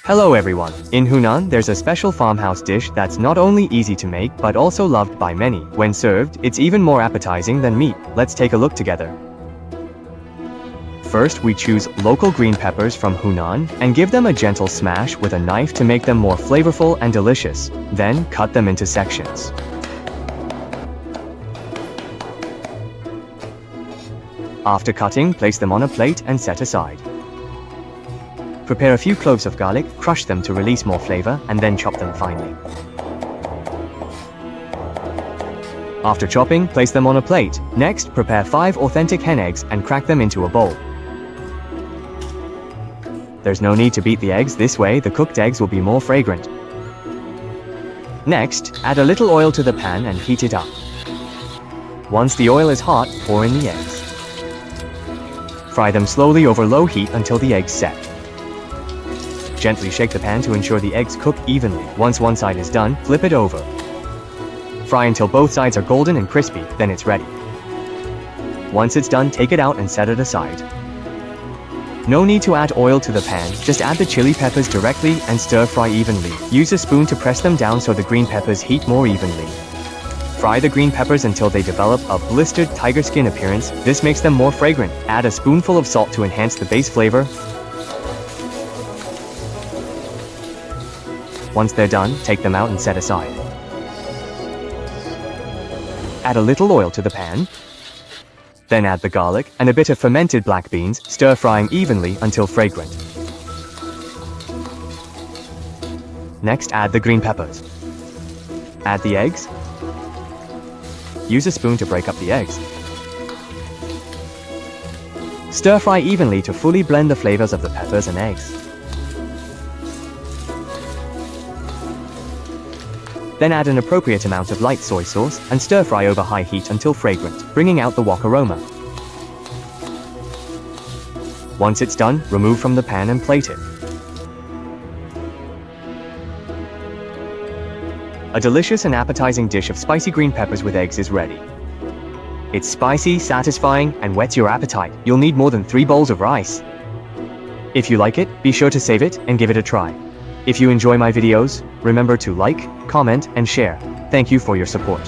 Hello everyone. In Hunan, there's a special farmhouse dish that's not only easy to make but also loved by many. When served, it's even more appetizing than meat. Let's take a look together. First, we choose local green peppers from Hunan and give them a gentle smash with a knife to make them more flavorful and delicious. Then, cut them into sections. After cutting, place them on a plate and set aside. Prepare a few cloves of garlic, crush them to release more flavor, and then chop them finely. After chopping, place them on a plate. Next, prepare 5 authentic hen eggs and crack them into a bowl. There's no need to beat the eggs, this way the cooked eggs will be more fragrant. Next, add a little oil to the pan and heat it up. Once the oil is hot, pour in the eggs. Fry them slowly over low heat until the eggs set. Gently shake the pan to ensure the eggs cook evenly. Once one side is done, flip it over. Fry until both sides are golden and crispy, then it's ready. Once it's done, take it out and set it aside. No need to add oil to the pan, just add the chili peppers directly and stir fry evenly. Use a spoon to press them down so the green peppers heat more evenly. Fry the green peppers until they develop a blistered tiger skin appearance. This makes them more fragrant. Add a spoonful of salt to enhance the base flavor. Once they're done, take them out and set aside. Add a little oil to the pan. Then add the garlic and a bit of fermented black beans, stir frying evenly until fragrant. Next, add the green peppers. Add the eggs. Use a spoon to break up the eggs. Stir fry evenly to fully blend the flavors of the peppers and eggs. Then add an appropriate amount of light soy sauce and stir fry over high heat until fragrant, bringing out the wok aroma. Once it's done, remove from the pan and plate it. A delicious and appetizing dish of spicy green peppers with eggs is ready. It's spicy, satisfying, and whets your appetite. You'll need more than 3 bowls of rice. If you like it, be sure to save it and give it a try. If you enjoy my videos, remember to like, comment, and share. Thank you for your support.